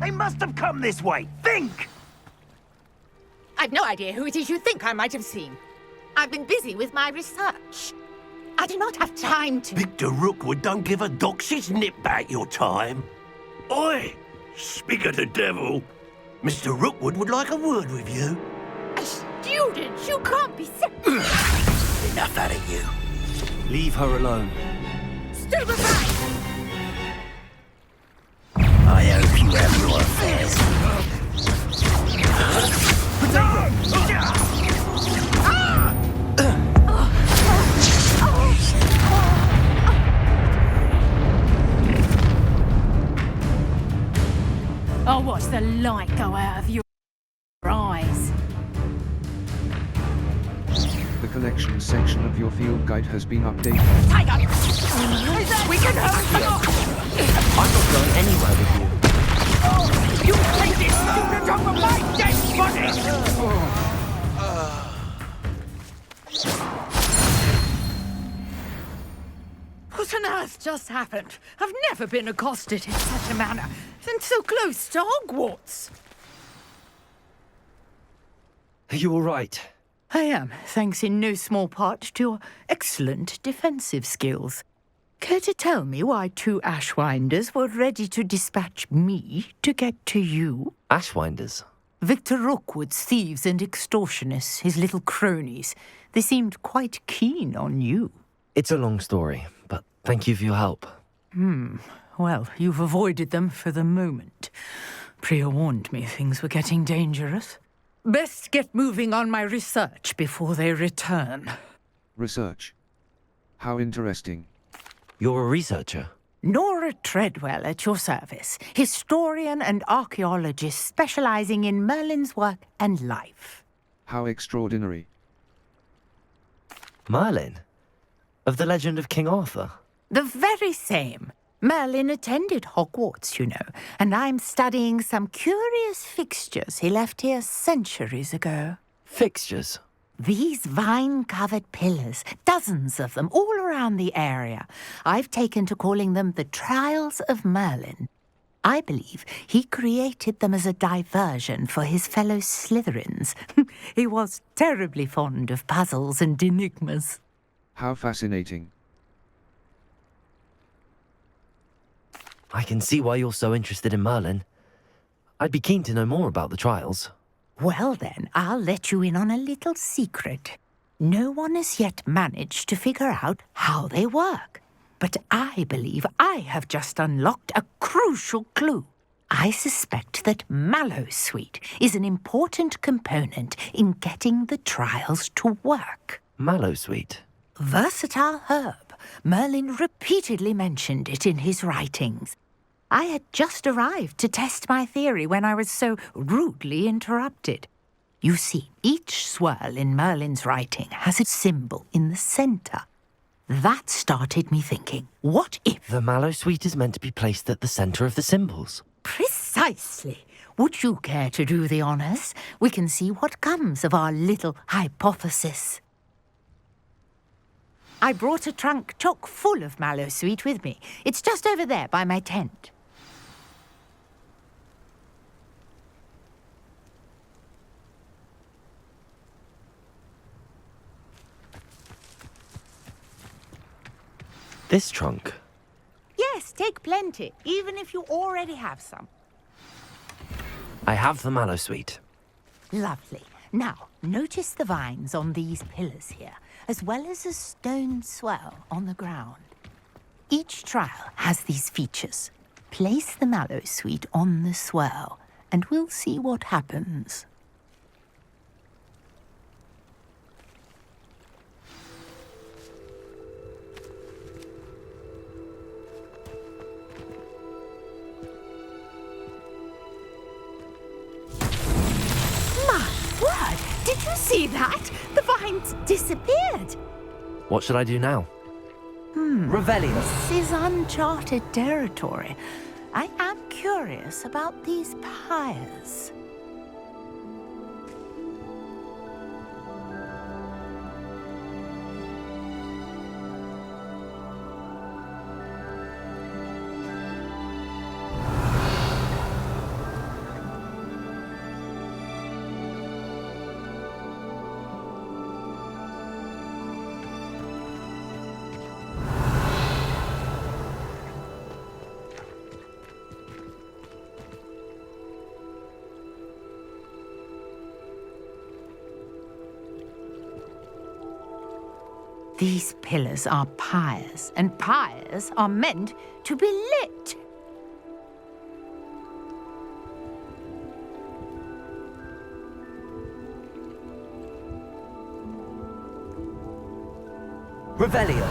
They must have come this way. Think! I've no idea who it is you think I might have seen. I've been busy with my research. I do not have time to... Victor Rookwood don't give a doxy's nip back your time. Oi! Speak of the devil. Mr. Rookwood would like a word with you. A student? You can't be so... Enough out of you. Leave her alone. Stupefy! I hope you have your affairs. I'll watch the light go out of your eyes. The collection section of your field guide has been updated. Tiger! We can hurry! I'm not going anywhere with you. You take this student over my dead body! What on earth just happened? I've never been accosted in such a manner, and so close to Hogwarts. Are you all right? I am, thanks in no small part to your excellent defensive skills. Care to tell me why 2 Ashwinders were ready to dispatch me to get to you? Ashwinders? Victor Rookwood's thieves and extortionists, his little cronies. They seemed quite keen on you. It's a long story, but thank you for your help. Well, you've avoided them for the moment. Priya warned me things were getting dangerous. Best get moving on my research before they return. Research. How interesting. You're a researcher? Nora Treadwell at your service, historian and archaeologist specializing in Merlin's work and life. How extraordinary. Merlin? Of the legend of King Arthur? The very same. Merlin attended Hogwarts, you know, and I'm studying some curious fixtures he left here centuries ago. Fixtures? These vine-covered pillars, dozens of them, all around the area. I've taken to calling them the Trials of Merlin. I believe he created them as a diversion for his fellow Slytherins. He was terribly fond of puzzles and enigmas. How fascinating. I can see why you're so interested in Merlin. I'd be keen to know more about the trials. Well then, I'll let you in on a little secret. No one has yet managed to figure out how they work. But I believe I have just unlocked a crucial clue. I suspect that Mallowsweet is an important component in getting the trials to work. Mallowsweet? Versatile herb. Merlin repeatedly mentioned it in his writings. I had just arrived to test my theory when I was so rudely interrupted. You see, each swirl in Merlin's writing has a symbol in the centre. That started me thinking, what if... The Mallowsweet is meant to be placed at the centre of the symbols. Precisely. Would you care to do the honours? We can see what comes of our little hypothesis. I brought a trunk chock full of Mallowsweet with me. It's just over there by my tent. This trunk? Yes, take plenty, even if you already have some. I have the Mallowsweet. Lovely. Now, notice the vines on these pillars here, as well as a stone swell on the ground. Each trial has these features. Place the Mallowsweet on the swell, and we'll see what happens. Did you see that? The vines disappeared. What should I do now? Revelio. This is uncharted territory. I am curious about these pyres. These pillars are pyres, and pyres are meant to be lit. Revelio.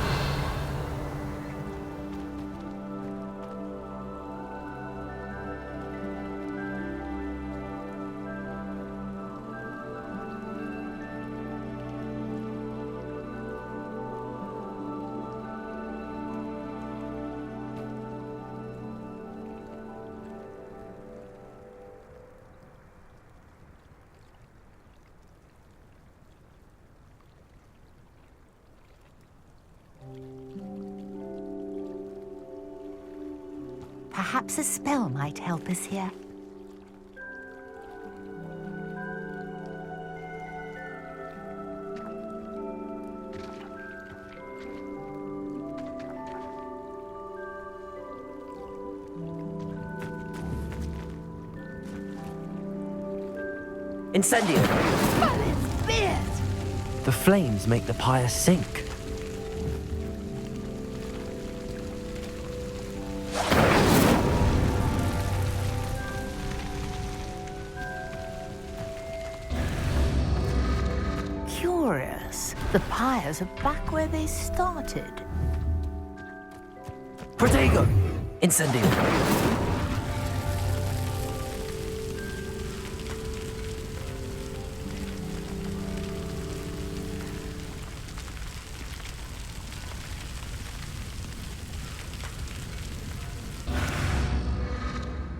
Perhaps a spell might help us here. Incendio. But it's beard! The flames make the pyre sink. Curious. The pyres are back where they started. Protego. Incendio.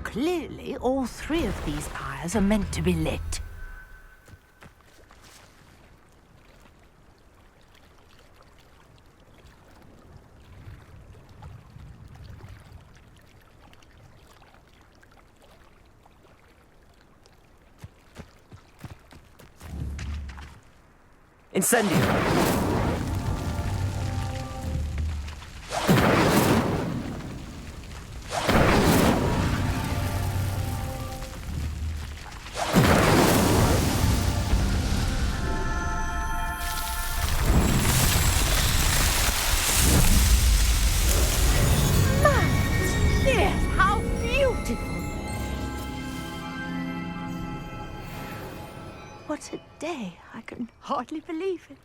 Clearly, all three of these pyres are meant to be lit. Incendio. Yes, how beautiful! What a day. I can hardly believe it.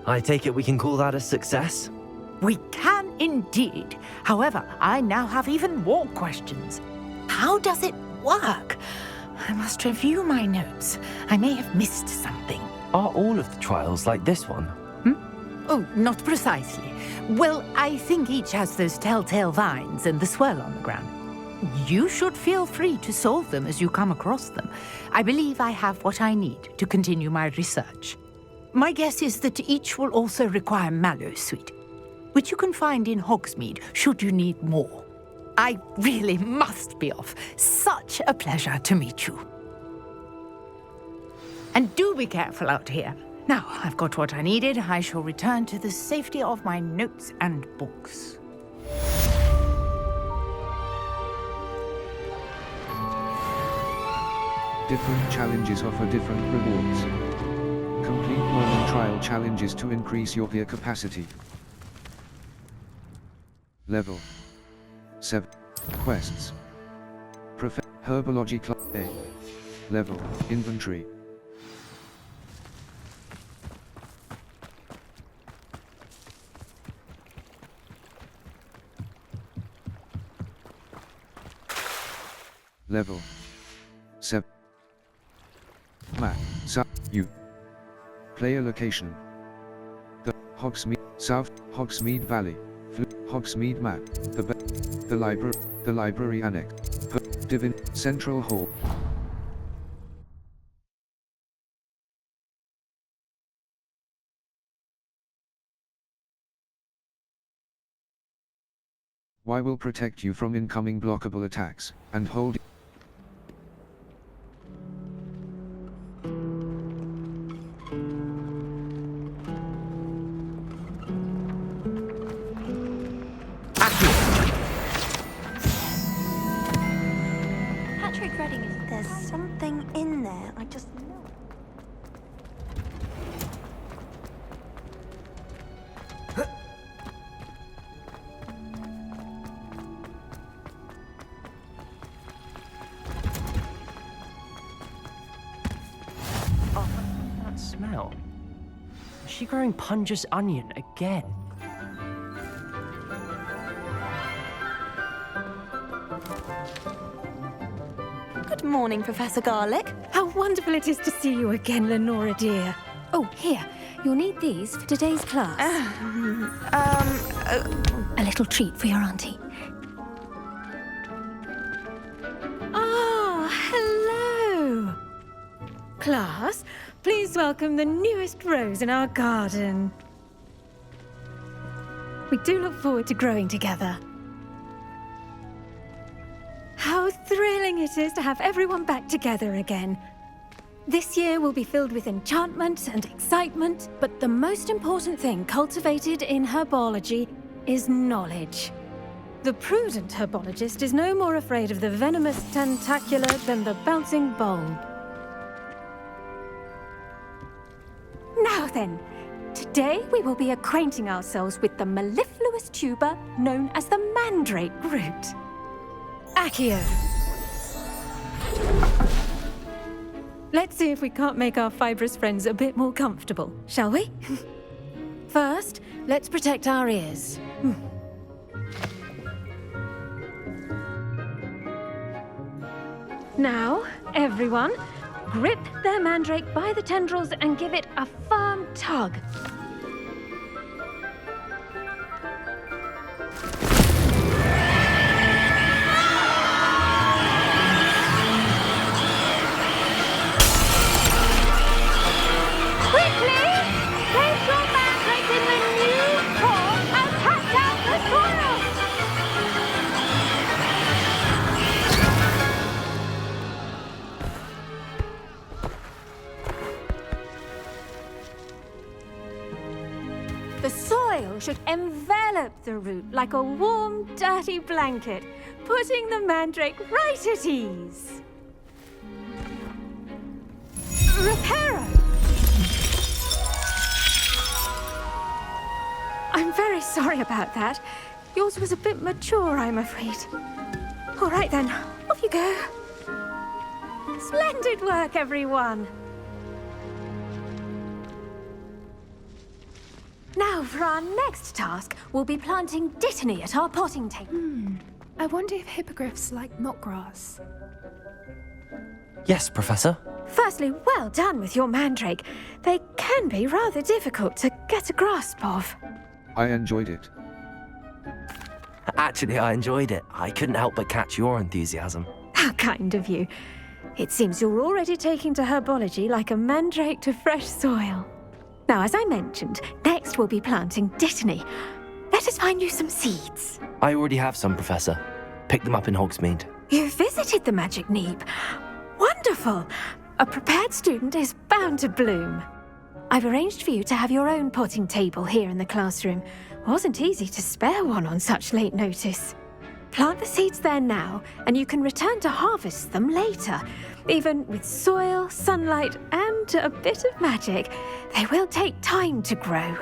I take it we can call that a success? We can indeed. However, I now have even more questions. How does it work? I must review my notes. I may have missed something. Are all of the trials like this one? Oh, not precisely. Well, I think each has those telltale vines and the swirl on the ground. You should feel free to solve them as you come across them. I believe I have what I need to continue my research. My guess is that each will also require mallow sweet, which you can find in Hogsmeade should you need more. I really must be off. Such a pleasure to meet you. And do be careful out here. Now, I've got what I needed. I shall return to the safety of my notes and books. Different challenges offer different rewards. Complete Merlin trial challenges to increase your peer capacity. Level 7. Quests. Herbology Class A. Level. Inventory. Level 7. Map. U. Player location. The Hogsmeade, South Hogsmeade Valley. Hogsmeade map. The library. The library annex. Divin Central Hall. Y will protect you from incoming blockable attacks, and hold dreading it. There's something in there. I just know. Oh, that smell. Is she growing Punja's onion again? Good morning, Professor Garlic. How wonderful it is to see you again, Lenora dear. Oh, here. You'll need these for today's class. A little treat for your auntie. Ah, hello. Class, please welcome the newest rose in our garden. We do look forward to growing together. How thrilling it is to have everyone back together again. This year will be filled with enchantment and excitement, but the most important thing cultivated in herbology is knowledge. The prudent herbologist is no more afraid of the venomous tentacula than the bouncing bulb. Now then, today we will be acquainting ourselves with the mellifluous tuber known as the mandrake root. Accio. Let's see if we can't make our fibrous friends a bit more comfortable, shall we? First, let's protect our ears. Now, everyone, grip their mandrake by the tendrils and give it a firm tug. The soil should envelop the root like a warm, dirty blanket, putting the mandrake right at ease. Reparo! I'm very sorry about that. Yours was a bit mature, I'm afraid. All right then, off you go. Splendid work, everyone. Now, for our next task, we'll be planting dittany at our potting table. I wonder if hippogriffs like knotgrass. Yes, Professor. Firstly, well done with your mandrake. They can be rather difficult to get a grasp of. I enjoyed it. Actually, I enjoyed it. I couldn't help but catch your enthusiasm. How kind of you. It seems you're already taking to herbology like a mandrake to fresh soil. Now, as I mentioned, next we'll be planting dittany. Let us find you some seeds. I already have some, Professor. Picked them up in Hogsmeade. You visited the Magic Neep. Wonderful. A prepared student is bound to bloom. I've arranged for you to have your own potting table here in the classroom. Wasn't easy to spare one on such late notice. Plant the seeds there now, and you can return to harvest them later. Even with soil, sunlight, and a bit of magic, they will take time to grow.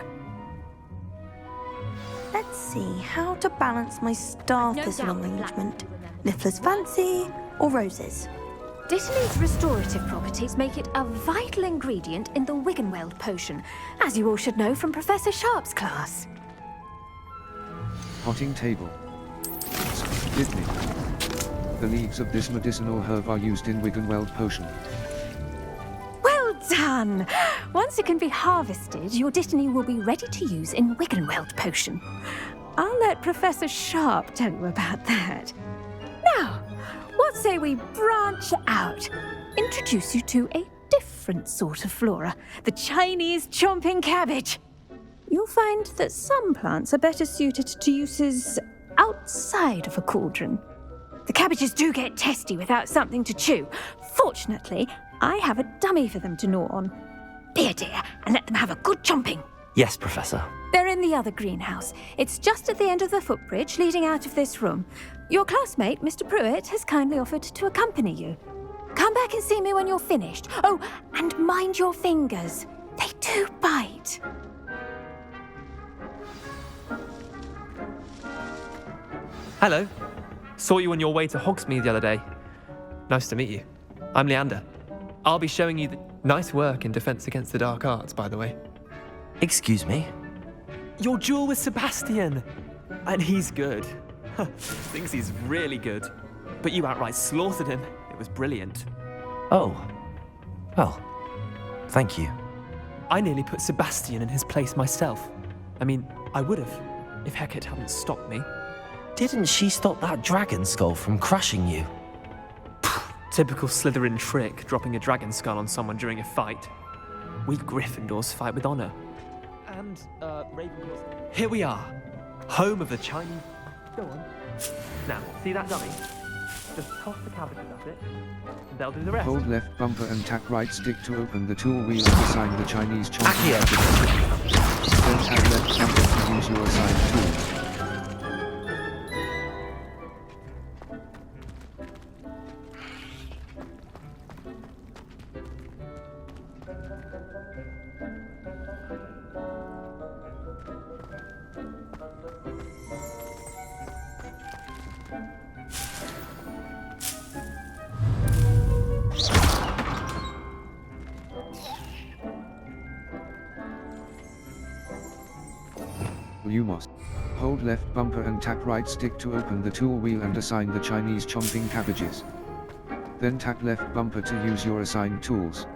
Let's see how to balance my star thistle arrangement. Niffler's fancy or roses? Dittany's restorative properties make it a vital ingredient in the Wiggenweld potion, as you all should know from Professor Sharp's class. Potting table. Dittany. The leaves of this medicinal herb are used in Wiggenweld potion. Well done! Once it can be harvested, your dittany will be ready to use in Wiggenweld potion. I'll let Professor Sharp tell you about that. Now, what say we branch out? Introduce you to a different sort of flora, the Chinese chomping cabbage. You'll find that some plants are better suited to uses outside of a cauldron. The cabbages do get testy without something to chew. Fortunately, I have a dummy for them to gnaw on. Be a dear and let them have a good chomping. Yes, Professor. They're in the other greenhouse. It's just at the end of the footbridge leading out of this room. Your classmate, Mr. Pruitt, has kindly offered to accompany you. Come back and see me when you're finished. Oh, and mind your fingers. They do bite. Hello. Saw you on your way to Hogsmeade the other day. Nice to meet you. I'm Leander. I'll be showing you the... Nice work in Defense Against the Dark Arts, by the way. Excuse me? Your duel with Sebastian! And he's good. Thinks he's really good. But you outright slaughtered him. It was brilliant. Oh. Well, thank you. I nearly put Sebastian in his place myself. I mean, I would have, if Hecate hadn't stopped me. Didn't she stop that dragon skull from crushing you? Typical Slytherin trick, dropping a dragon skull on someone during a fight. We Gryffindors fight with honor. And, Ravenclaws... Here we are, home of the Chinese... Go on. Now, see that dummy? Just toss the cabbages at it, and they'll do the rest. Hold left bumper and tap right stick to open the tool wheel and assign the Chinese chomping Accio. cabbages. Then tap left bumper to use your assigned tools. You must hold left bumper and tap right stick to open the tool wheel and assign the Chinese chomping cabbages. Then tap left bumper to use your assigned tools.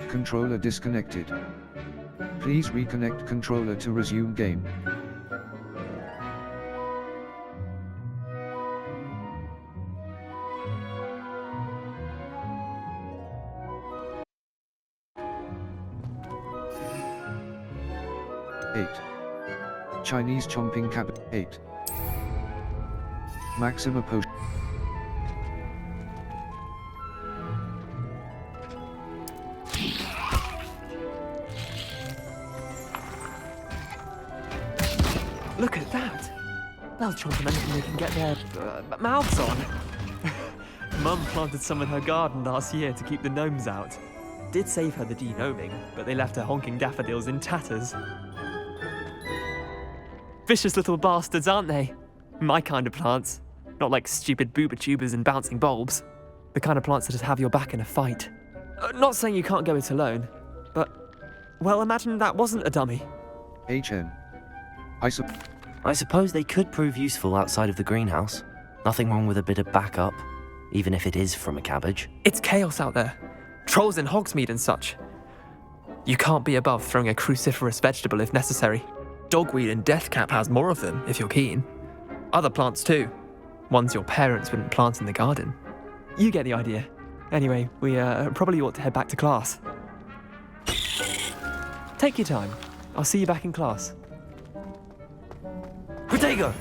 Controller disconnected. Please reconnect controller to resume game. Chinese chomping cabbage 8. Maxima potion. Look at that! They'll chomp on anything they can get their mouths on. Mum planted some in her garden last year to keep the gnomes out. Did save her the de-gnoming, but they left her honking daffodils in tatters. Vicious little bastards, aren't they? My kind of plants. Not like stupid booba tubers and bouncing bulbs. The kind of plants that just have your back in a fight. Not saying you can't go it alone, but... Well, imagine that wasn't a dummy. HN. I suppose they could prove useful outside of the greenhouse. Nothing wrong with a bit of backup, even if it is from a cabbage. It's chaos out there. Trolls in Hogsmeade and such. You can't be above throwing a cruciferous vegetable if necessary. Dogweed and deathcap has more of them, if you're keen. Other plants too. Ones your parents wouldn't plant in the garden. You get the idea. Anyway, we probably ought to head back to class. Take your time. I'll see you back in class. Protego!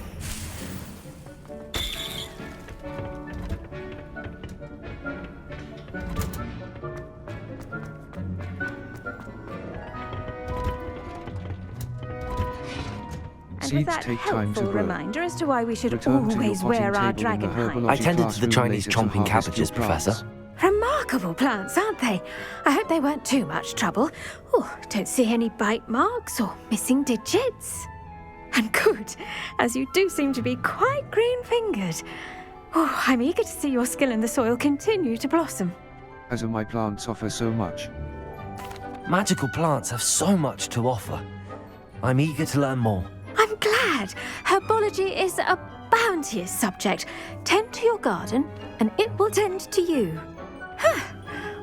And with that take time to helpful grow. reminder as to why we should Return to your always wear potting our table in the dragon hide. herbology I tended to the classroom Chinese later to chomping harvest cabbages, your plants. Professor. Remarkable plants, aren't they? I hope they weren't too much trouble. Oh, don't see any bite marks or missing digits. And good, as you do seem to be quite green-fingered. Oh, I'm eager to see your skill in the soil continue to blossom. As my plants offer so much. Magical plants have so much to offer. I'm eager to learn more. I'm glad. Herbology is a bounteous subject. Tend to your garden, and it will tend to you.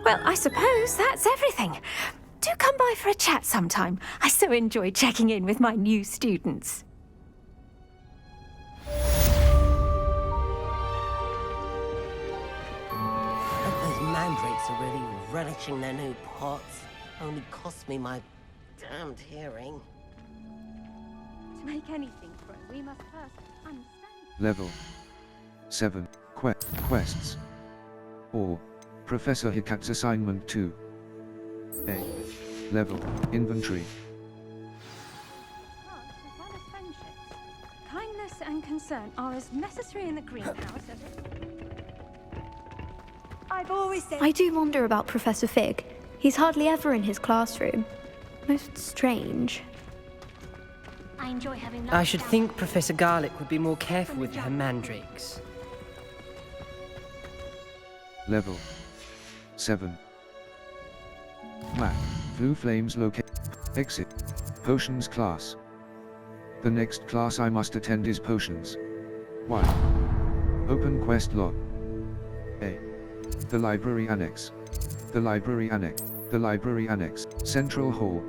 Well, I suppose that's everything. Do come by for a chat sometime. I so enjoy checking in with my new students. Those mandrakes are really relishing their new pots. Only cost me my damned hearing. make anything throw, we must first understand. Level 7. Quests. Or Professor Hicat's Assignment 2. A. Level Inventory. As well as friendships, kindness and concern are as necessary in the greenhouse as... I've always said... I do wonder about Professor Fig. He's hardly ever in his classroom. Most strange. I enjoy having lunch I should down think Professor Garlick would be more careful with her mandrakes. Level 7. Map. Blue Flames locate. Exit. Potions class. The next class I must attend is Potions. 1. Open quest log. A. The Library Annex. The Library Annex. The Library Annex. Central Hall.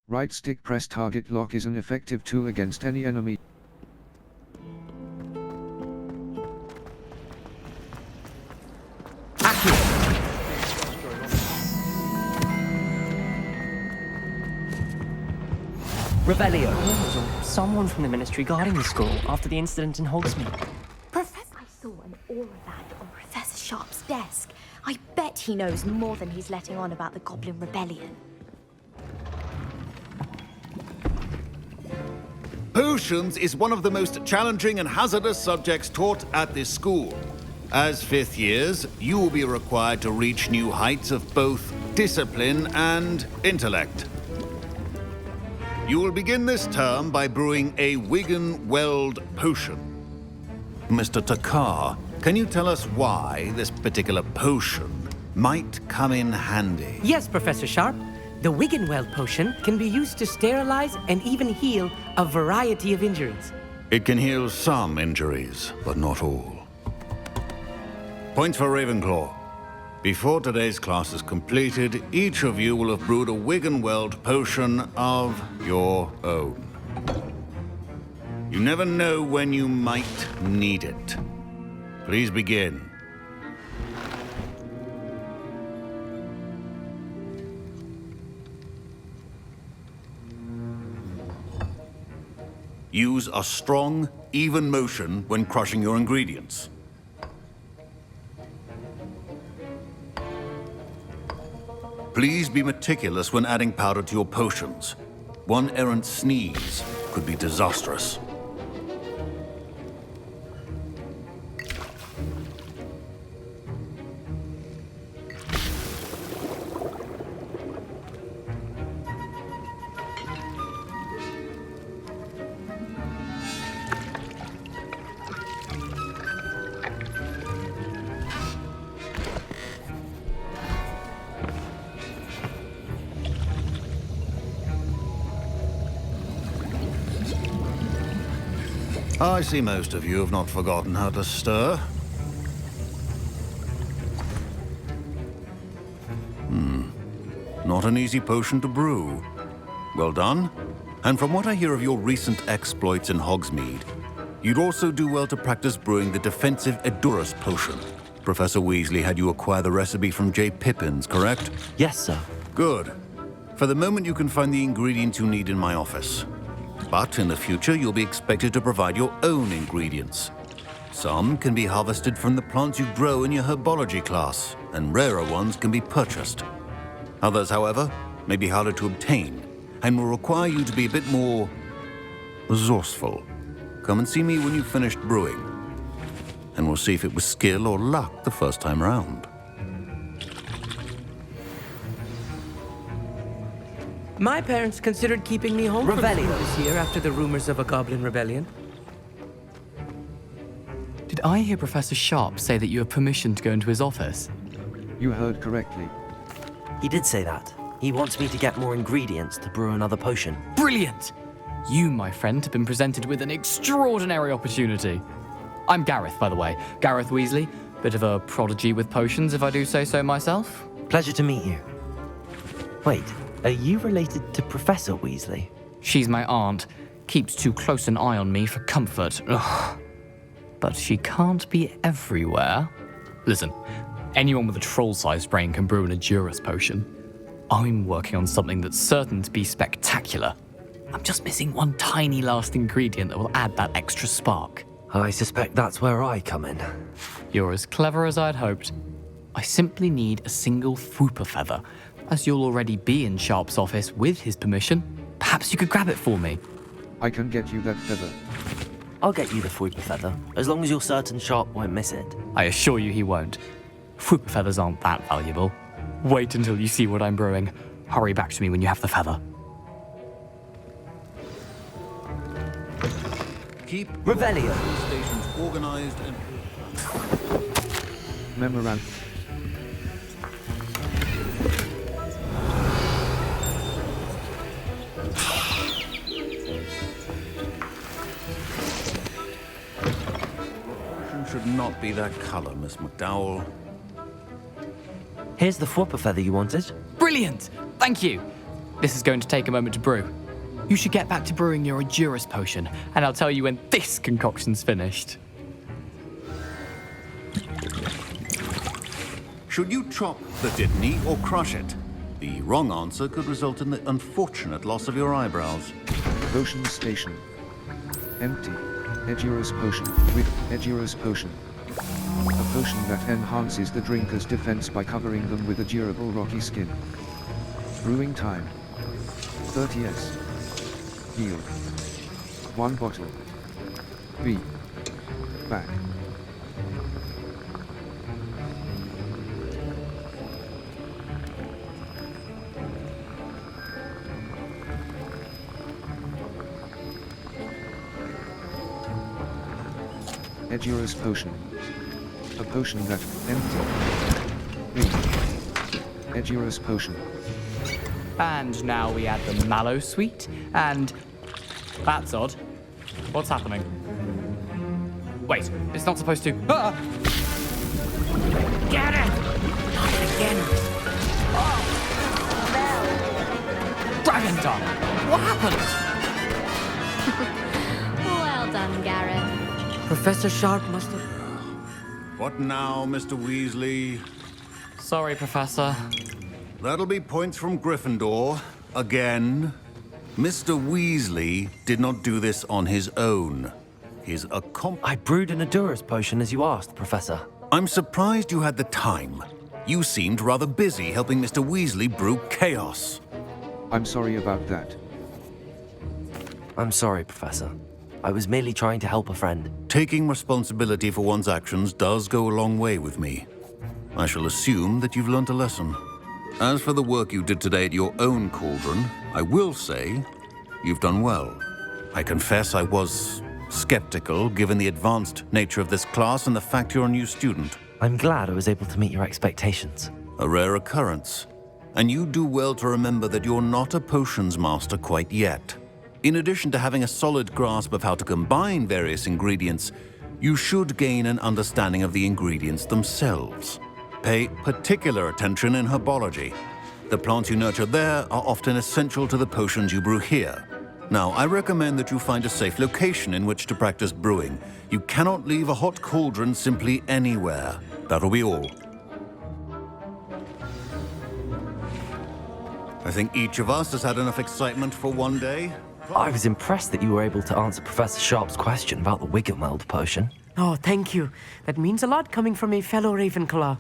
Right stick press target lock is an effective tool against any enemy. Rebellion. Someone from the Ministry guarding the school after the incident in Hogsmeade. Professor, I saw an aura band on Professor Sharp's desk. I bet he knows more than he's letting on about the Goblin Rebellion. Potions is one of the most challenging and hazardous subjects taught at this school. As fifth years, you will be required to reach new heights of both discipline and intellect. You will begin this term by brewing a Wigan Weld potion. Mr. Takar, can you tell us why this particular potion might come in handy? Yes, Professor Sharp. The Wiggenweld potion can be used to sterilize and even heal a variety of injuries. It can heal some injuries, but not all. Points for Ravenclaw. Before today's class is completed, each of you will have brewed a Wiggenweld potion of your own. You never know when you might need it. Please begin. Use a strong, even motion when crushing your ingredients. Please be meticulous when adding powder to your potions. One errant sneeze could be disastrous. I see most of you have not forgotten how to stir. Not an easy potion to brew. Well done. And from what I hear of your recent exploits in Hogsmeade, you'd also do well to practice brewing the defensive Edurus potion. Professor Weasley had you acquire the recipe from J. Pippins, correct? Yes, sir. Good. For the moment, you can find the ingredients you need in my office. But in the future, you'll be expected to provide your own ingredients. Some can be harvested from the plants you grow in your herbology class, and rarer ones can be purchased. Others, however, may be harder to obtain, and will require you to be a bit more resourceful. Come and see me when you've finished brewing, and we'll see if it was skill or luck the first time round. My parents considered keeping me home from school this year after the rumors of a Goblin Rebellion. Did I hear Professor Sharp say that you have permission to go into his office? You heard correctly. He did say that. He wants me to get more ingredients to brew another potion. Brilliant! You, my friend, have been presented with an extraordinary opportunity. I'm Gareth, by the way. Gareth Weasley. Bit of a prodigy with potions, if I do say so myself. Pleasure to meet you. Wait, are you related to Professor Weasley? She's my aunt. Keeps too close an eye on me for comfort. Ugh. but she can't be everywhere. Listen, anyone with a troll-sized brain can brew an Edurus potion. I'm working on something that's certain to be spectacular. I'm just missing one tiny last ingredient that will add that extra spark. I suspect that's where I come in. You're as clever as I'd hoped. I simply need a single Fwooper feather. As you'll already be in Sharp's office with his permission, perhaps you could grab it for me. I can get you that feather. I'll get you the Fwooper feather, as long as you're certain Sharp won't miss it. I assure you he won't. Fwooper feathers aren't that valuable. Wait until you see what I'm brewing. Hurry back to me when you have the feather. Keep Revelio. Stations organized and... Memorandum. should not be that color, Miss McDowell. Here's the Fwooper feather you wanted. Brilliant! Thank you! This is going to take a moment to brew. You should get back to brewing your Edurus potion, and I'll tell you when this concoction's finished. Should you chop the Dittany or crush it? The wrong answer could result in the unfortunate loss of your eyebrows. Potion station. Empty. Edurus potion. With Edurus potion. A potion that enhances the drinker's defense by covering them with a durable rocky skin. Brewing time. 30s. Yield. 1 bottle. B. Back. Edurus potion. A potion that empty. Edurus potion. And now we add the mallow sweet, and... That's odd. What's happening? Wait, it's not supposed to... Ah! Get it! Not again. Dragon tongue! What happened? Well done, Gareth. Professor Sharp must have... What now, Mr. Weasley? Sorry, Professor. That'll be points from Gryffindor. Again. Mr. Weasley did not do this on his own. His I brewed an Edurus potion as you asked, Professor. I'm surprised you had the time. You seemed rather busy helping Mr. Weasley brew chaos. I'm sorry about that. I'm sorry, Professor. I was merely trying to help a friend. Taking responsibility for one's actions does go a long way with me. I shall assume that you've learnt a lesson. As for the work you did today at your own cauldron, I will say you've done well. I confess I was skeptical, given the advanced nature of this class and the fact you're a new student. I'm glad I was able to meet your expectations. A rare occurrence. And you do well to remember that you're not a potions master quite yet. In addition to having a solid grasp of how to combine various ingredients, you should gain an understanding of the ingredients themselves. Pay particular attention in herbology. The plants you nurture there are often essential to the potions you brew here. Now, I recommend that you find a safe location in which to practice brewing. You cannot leave a hot cauldron simply anywhere. That'll be all. I think each of us has had enough excitement for one day. I was impressed that you were able to answer Professor Sharp's question about the Wiggenweld potion. Oh, thank you. That means a lot coming from a fellow Ravenclaw.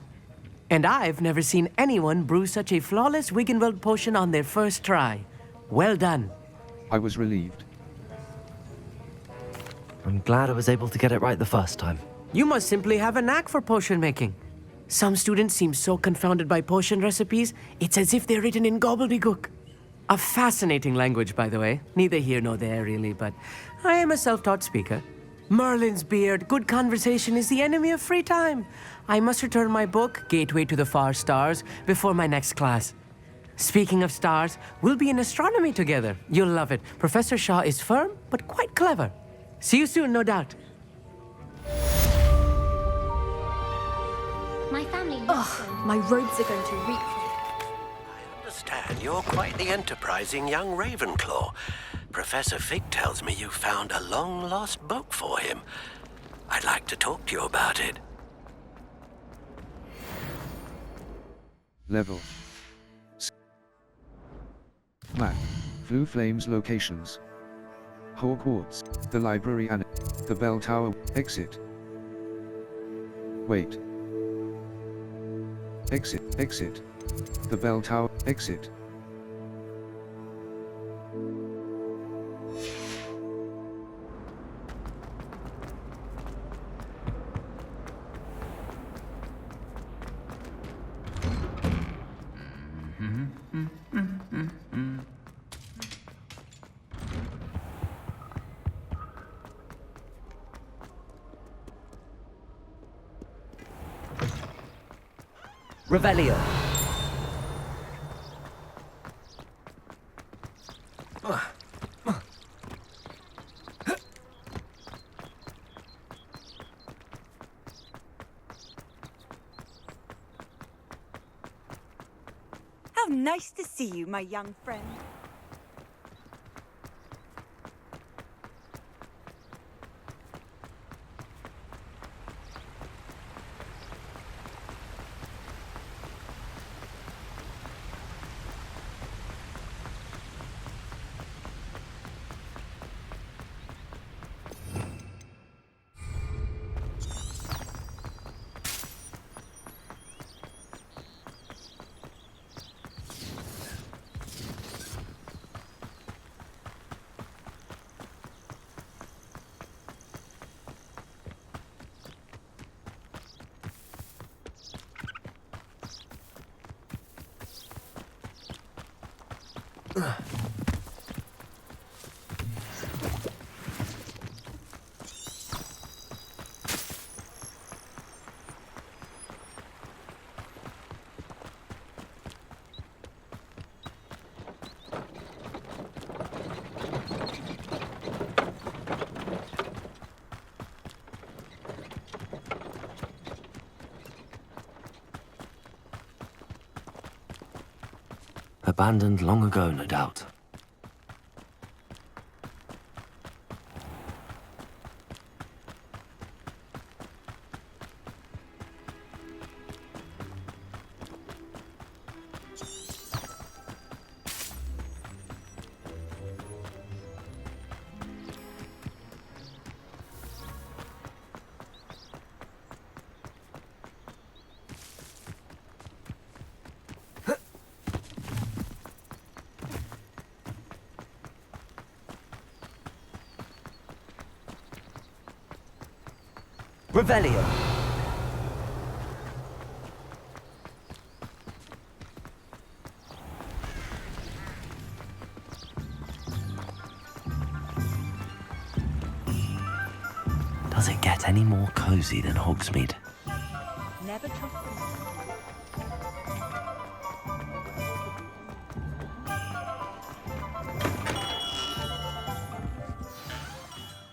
And I've never seen anyone brew such a flawless Wiggenweld potion on their first try. Well done. I was relieved. I'm glad I was able to get it right the first time. You must simply have a knack for potion making. Some students seem so confounded by potion recipes, it's as if they're written in gobbledygook. A fascinating language, by the way. Neither here nor there, really, but I am a self-taught speaker. Merlin's beard, good conversation is the enemy of free time. I must return my book, Gateway to the Far Stars, before my next class. Speaking of stars, we'll be in astronomy together. You'll love it. Professor Shaw is firm, but quite clever. See you soon, no doubt. My family... My robes are going to reek. I understand you're quite the enterprising young Ravenclaw. Professor Fig tells me you found a long-lost book for him. I'd like to talk to you about it. Level. Map. Blue Flames locations. Hogwarts. The library and the bell tower. Exit. Wait. Exit. Exit. The bell tower. Exit. Revelio. How nice to see you, my young friend. Abandoned long ago, no doubt. Revelio. Does it get any more cozy than Hogsmeade? Never trust them.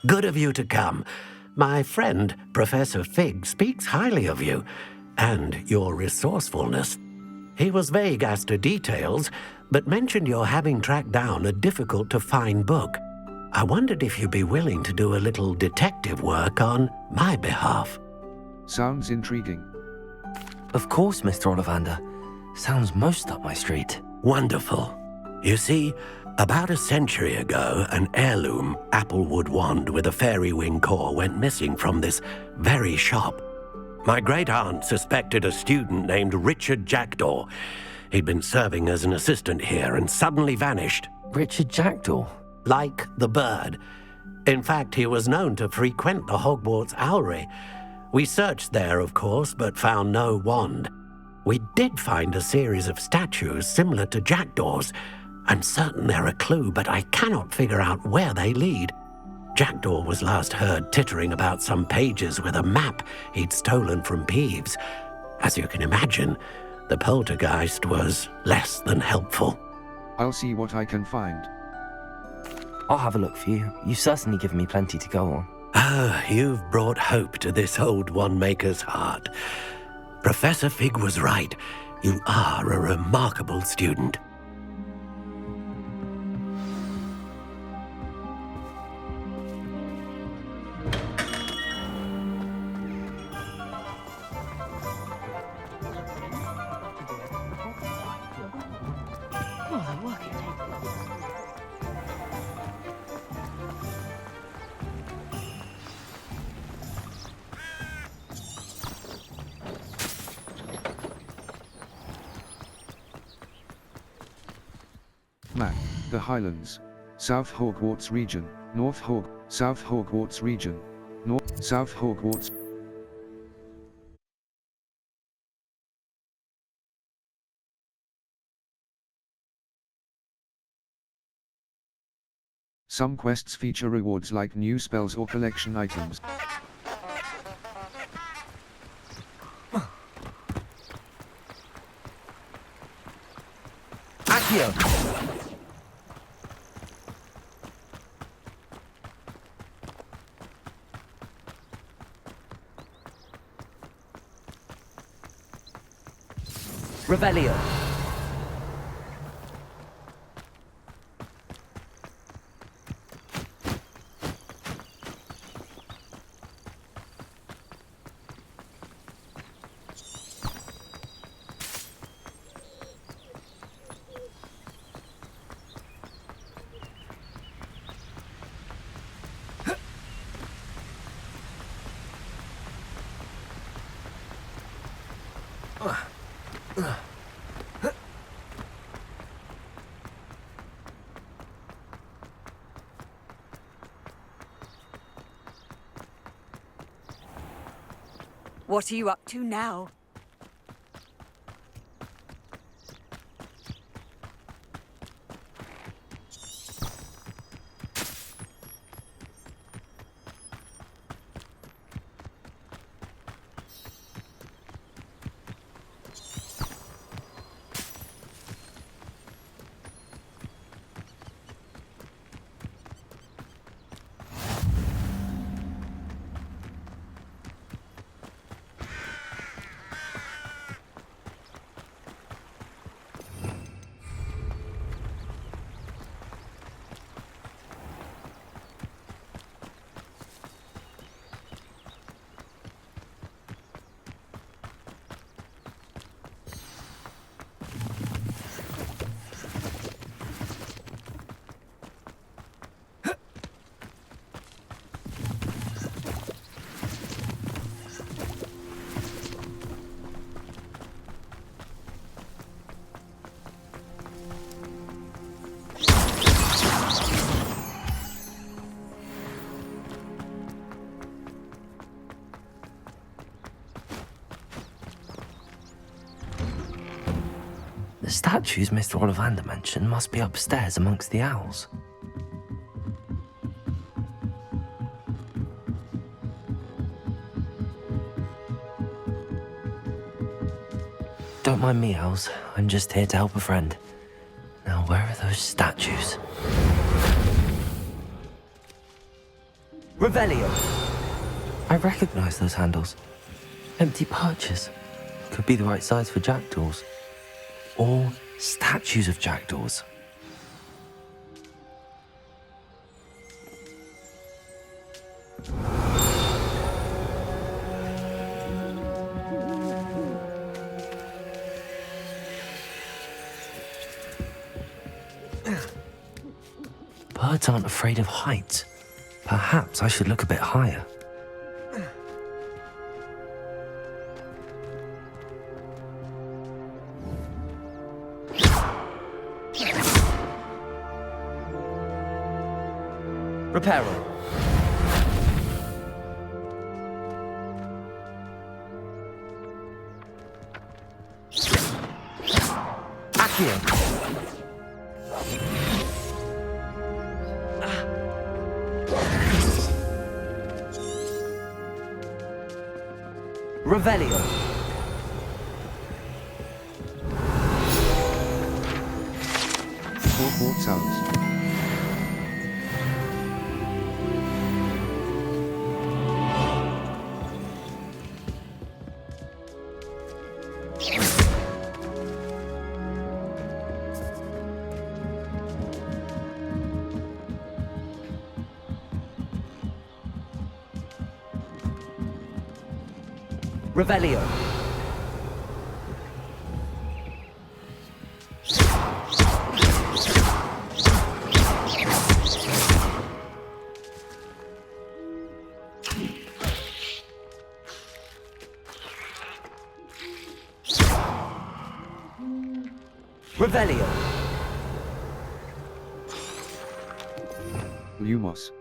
Good of you to come. My friend, Professor Fig, speaks highly of you, and your resourcefulness. He was vague as to details, but mentioned your having tracked down a difficult-to-find book. I wondered if you'd be willing to do a little detective work on my behalf. Sounds intriguing. Of course, Mr. Ollivander. Sounds most up my street. Wonderful. You see, about a century ago, an heirloom applewood wand with a fairy wing core went missing from this very shop. My great-aunt suspected a student named Richard Jackdaw. He'd been serving as an assistant here and suddenly vanished. Richard Jackdaw? Like the bird. In fact, he was known to frequent the Hogwarts Owlery. We searched there, of course, but found no wand. We did find a series of statues similar to Jackdaw's. I'm certain they're a clue, but I cannot figure out where they lead. Jackdaw was last heard tittering about some pages with a map he'd stolen from Peeves. As you can imagine, the poltergeist was less than helpful. I'll see what I can find. I'll have a look for you. You've certainly given me plenty to go on. Ah, you've brought hope to this old one-maker's heart. Professor Fig was right. You are a remarkable student. Map. The Highlands. South Hogwarts region. South Hogwarts region. South Hogwarts. Some quests feature rewards like new spells or collection items. Accio! Revelio. What are you up to now? The statues Mr. Ollivander mentioned must be upstairs amongst the owls. Don't mind me, owls. I'm just here to help a friend. Now, where are those statues? Revelio. I recognize those handles. Empty perches. Could be the right size for jackdaws. Or statues of jackdaws. Birds aren't afraid of heights. Perhaps I should look a bit higher. Reparo. Accio. Revelio. Hogwarts owls. Revelio. Revelio. Lumos.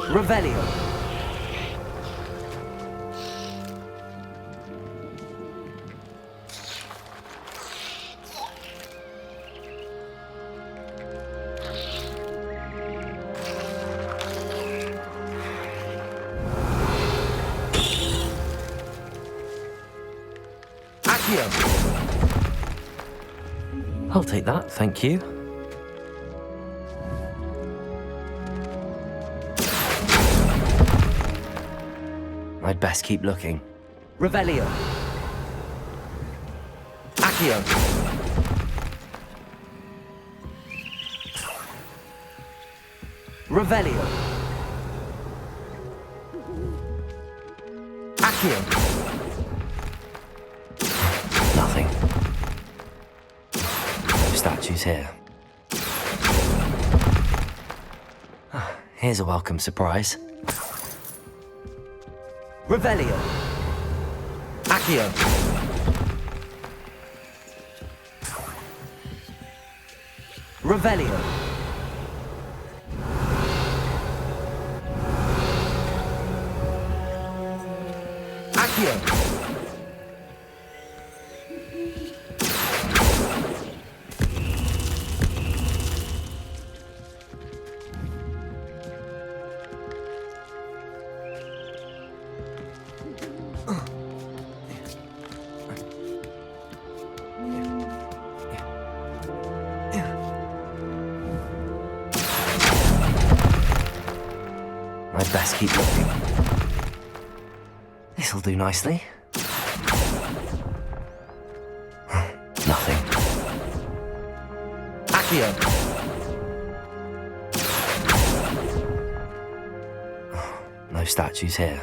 Revelio. Accio. I'll take that, thank you. I'd best keep looking. Revelio. Accio. Revelio. Accio. Nothing. No statues here. Here's a welcome surprise. Revelio. Accio. Revelio. Accio. I'd best keep looking. This'll do nicely. Nothing. Accio. No statues here.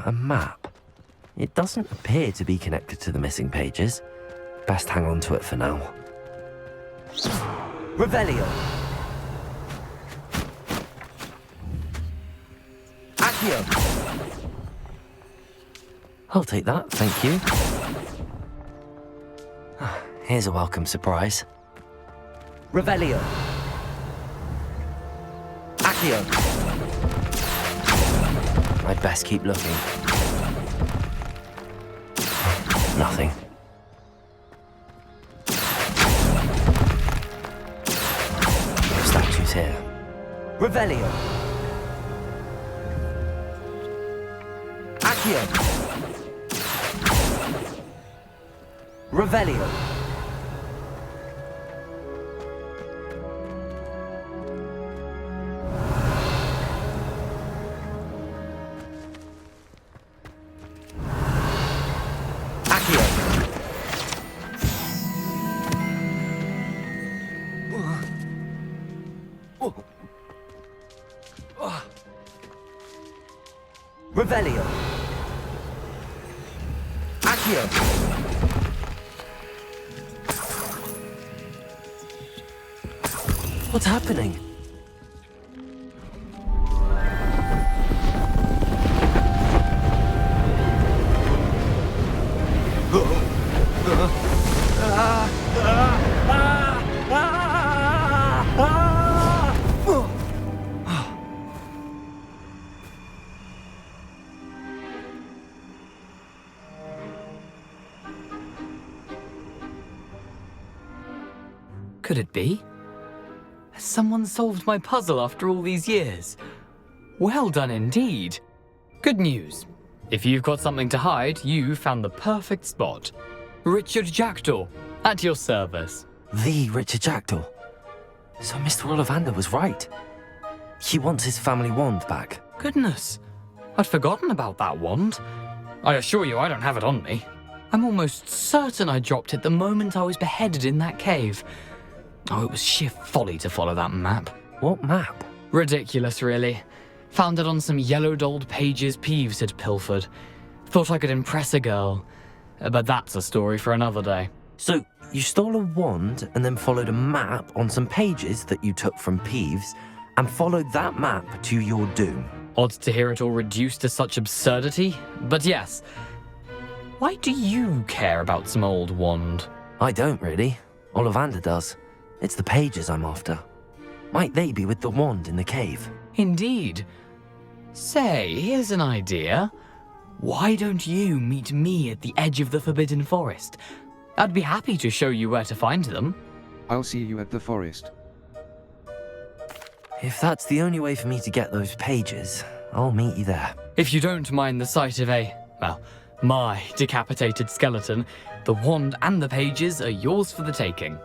A map. It doesn't appear to be connected to the missing pages. Best hang on to it for now. Revelio. Accio. I'll take that, thank you. Here's a welcome surprise. Revelio. Accio. I'd best keep looking. Nothing. No statues here. Revelio. Accio. Revelio. Revelio. Accio. What's happening? Could it be? Has someone solved my puzzle after all these years? Well done indeed. Good news. If you've got something to hide, you found the perfect spot. Richard Jackdaw, at your service. The Richard Jackdaw. So Mr. Ollivander was right. He wants his family wand back. Goodness, I'd forgotten about that wand. I assure you I don't have it on me. I'm almost certain I dropped it the moment I was beheaded in that cave. Oh, it was sheer folly to follow that map. What map? Ridiculous, really. Found it on some yellowed old pages Peeves had pilfered. Thought I could impress a girl. But that's a story for another day. So, you stole a wand and then followed a map on some pages that you took from Peeves and followed that map to your doom. Odd to hear it all reduced to such absurdity, but yes. Why do you care about some old wand? I don't really. Ollivander does. It's the pages I'm after. Might they be with the wand in the cave? Indeed. Say, here's an idea. Why don't you meet me at the edge of the Forbidden Forest? I'd be happy to show you where to find them. I'll see you at the forest. If that's the only way for me to get those pages, I'll meet you there. If you don't mind the sight of my decapitated skeleton, the wand and the pages are yours for the taking.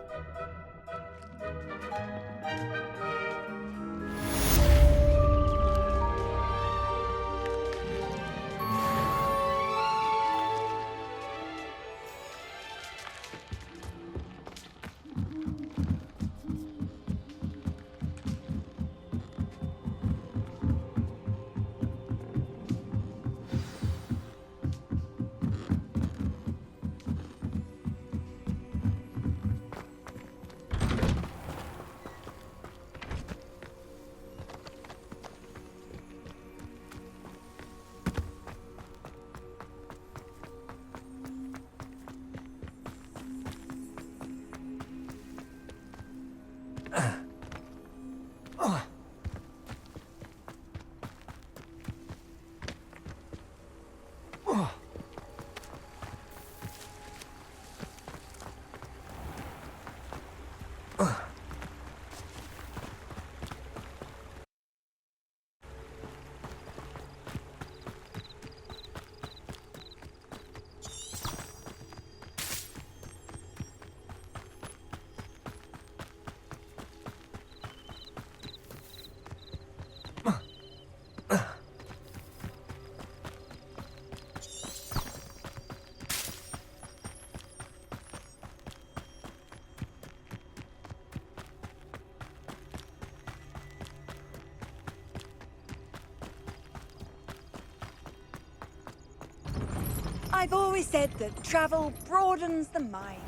I've always said that travel broadens the mind.